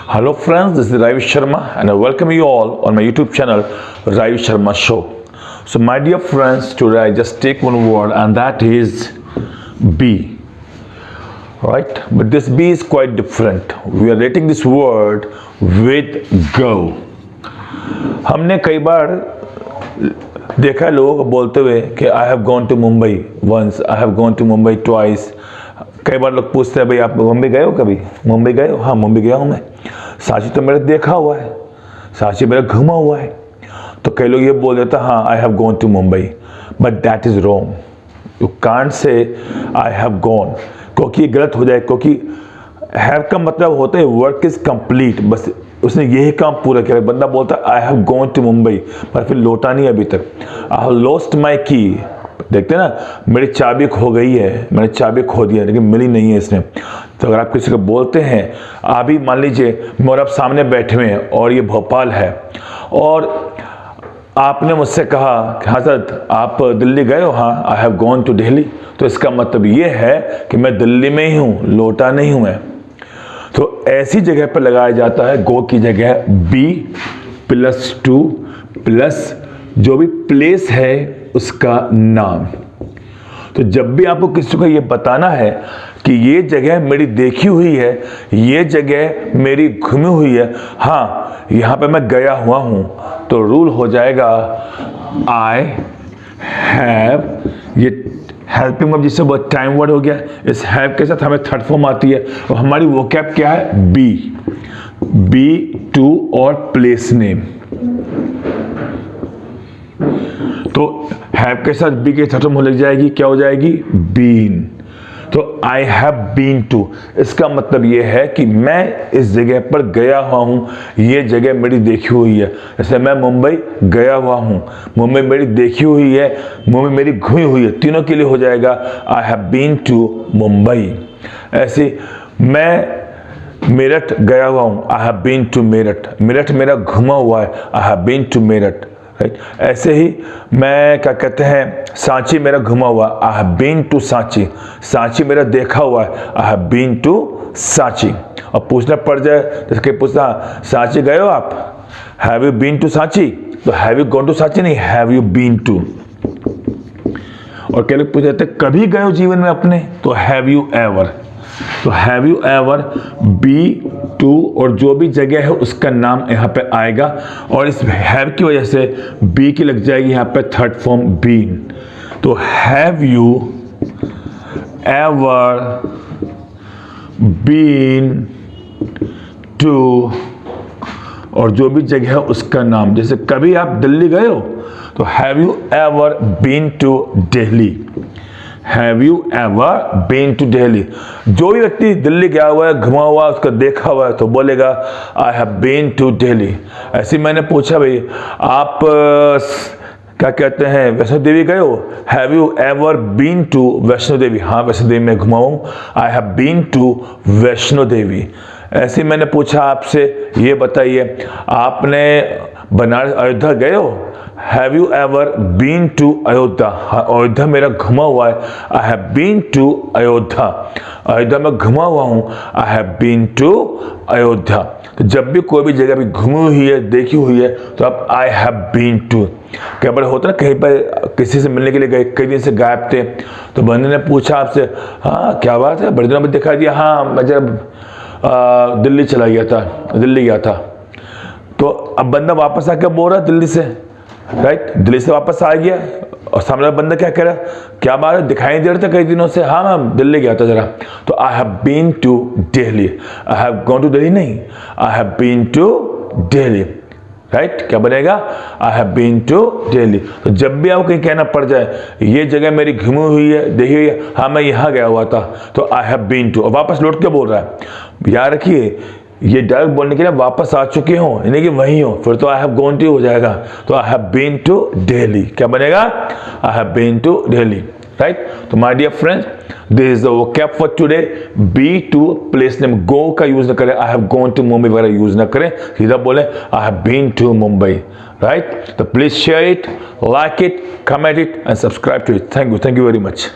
Hello friends, this is Ravi Sharma and I welcome you all on my YouTube channel Ravi Sharma Show. So my dear friends, today I just take one word and that is be. Right? But this be is quite different. We are rating this word with go. हमने कई बार देखा लोग बोलते हुए कि I have gone to Mumbai once, I have gone to Mumbai twice. कई बार लोग पूछते हैं भाई आप मुंबई गए हो कभी? मुंबई गए हो? हाँ मुंबई गया हूँ मैं। सांची तो मेरा देखा हुआ है, सांची मेरा घुमा हुआ है। तो कई लोग ये बोल देते हैं हाँ I have gone to Mumbai, but that is wrong. You can't say I have gone, क्योंकि ये गलत हो जाए। क्योंकि हैव का मतलब होता है वर्क इज कंप्लीट, बस उसने यही काम पूरा किया। बंदा बोलता है I have gone to Mumbai पर फिर लौटा नहीं अभी तक। आई हैव लॉस्ट माई की, देखते हैं ना, मेरी चाबी खो गई है, मैंने चाबी खो दिया लेकिन मिली नहीं है इसने। तो अगर आप किसी को बोलते हैं, अभी मान लीजिए मैं आप सामने बैठे हुए हैं और ये भोपाल है और आपने मुझसे कहा कि हज़रत आप दिल्ली गए हो? हाँ I have gone to Delhi. तो इसका मतलब ये है कि मैं दिल्ली में ही हूँ, लौटा नहीं हूँ मैं। तो ऐसी जगह पर लगाया जाता है गो की जगह बी प्लस टू प्लस जो भी प्लेस है उसका नाम। तो जब भी आपको किसी को ये बताना है कि ये जगह मेरी देखी हुई है, ये जगह मेरी घूमी हुई है, हाँ यहाँ पे मैं गया हुआ हूँ, तो रूल हो जाएगा आई हैव। ये हेल्पिंग वर्ब जिससे बहुत टाइम वर्ड हो गया, इस हैव के साथ हमें थर्ड फॉर्म आती है और हमारी वोकैब क्या है? बी टू और प्लेस नेम। तो हैव के साथ बी के थर्ड फॉर्म लग जाएगी, क्या हो जाएगी? बीन। तो आई हैव बीन टू, इसका मतलब ये है कि मैं इस जगह पर गया हुआ हूँ, ये जगह मेरी देखी हुई है। जैसे मैं मुंबई गया हुआ हूँ, मुंबई मेरी देखी हुई है, मुंबई मेरी घूमी हुई है, तीनों के लिए हो जाएगा I have been to Mumbai. ऐसे मैं मेरठ गया हुआ हूँ, I have been to Meerut, Meerut मेरा घुमा हुआ है, I have been to Meerut. Right? ऐसे ही मैं क्या कहते हैं, सांची मेरा घुमा हुआ, I have been to Sanchi, Sanchi मेरा देखा हुआ है, I have been to Sanchi. और पूछना पड़ जाए, जैसे कि पूछना सांची गए हो आप? Have you been to Sanchi? तो have you gone to Sanchi नहीं, हैव यू बीन टू। और कई लोग पूछ जाते कभी गए हो जीवन में अपने? तो हैव यू एवर। तो have you ever, be to और जो भी जगह है उसका नाम यहाँ पे आएगा और इस हैव की वजह से बी की लग जाएगी यहाँ पे थर्ड फॉर्म बीन। तो have you ever been to और जो भी जगह है उसका नाम। जैसे कभी आप दिल्ली गए हो? तो have you ever been to Delhi, have you ever been to Delhi. जो भी व्यक्ति दिल्ली गया हुआ है, घुमा हुआ, उसका देखा हुआ है, तो बोलेगा I have been to Delhi. ऐसे मैंने पूछा भाई आप क्या कहते हैं वैष्णो देवी गए हो? Have you ever been to Vaishno Devi? हाँ वैष्णो देवी में घुमा हूँ, I have been to Vaishno Devi. ऐसे मैंने पूछा आपसे, ये बताइए आपने बनारस अयोध्या गए हो? Have you ever been to Ayodhya? Ayodhya मेरा घुमा हुआ है, I have been to Ayodhya, Ayodhya में घुमा हुआ हूँ, I have been to Ayodhya. तो जब भी कोई भी जगह भी घूमी हुई है, देखी हुई है, तो आप आई हैव बीन टू। क्या बड़ा होता है ना, कहीं पर किसी से मिलने के लिए गए, कई दिन से गायब थे, तो बंदे ने पूछा आपसे हाँ क्या बात है, बड़े दिनों में दिखा दिया। हाँ मैं जब दिल्ली चला गया था, दिल्ली गया था। तो अब बंदा वापस आकर बोल रहा है दिल्ली से, राइट? दिल्ली से वापस आ गया और सामने वाला बंदा क्या कह रहा है, क्या बात है दिखाई दे रहा था कई दिनों से? हाँ मैं दिल्ली गया था जरा। तो I have been to Delhi, I have gone to Delhi नहीं, I have been to Delhi. Right? क्या बनेगा? I have been to Delhi. तो जब भी आपको कहीं कहना पड़ जाए ये जगह मेरी घूमी हुई है, देखी हुई है, हाँ मैं यहाँ गया हुआ था, तो आई हैव बीन टू, और वापस लौट के बोल रहा है। याद रखिए ये डायरेक्ट बोलने के लिए वापस आ चुके हो, यानी कि वहीं हो, फिर तो आई हैव गॉन टू हो जाएगा। तो I have been to Delhi, क्या बनेगा? I have been to Delhi. Right? तो my dear friends, this is the vocab for today. Be to place name, go का यूज न करें, I have gone to Mumbai वगैरह यूज न करें, सीधा बोले I have been to Mumbai. Right? तो please share it, like it, comment it and subscribe to it. Thank you very much.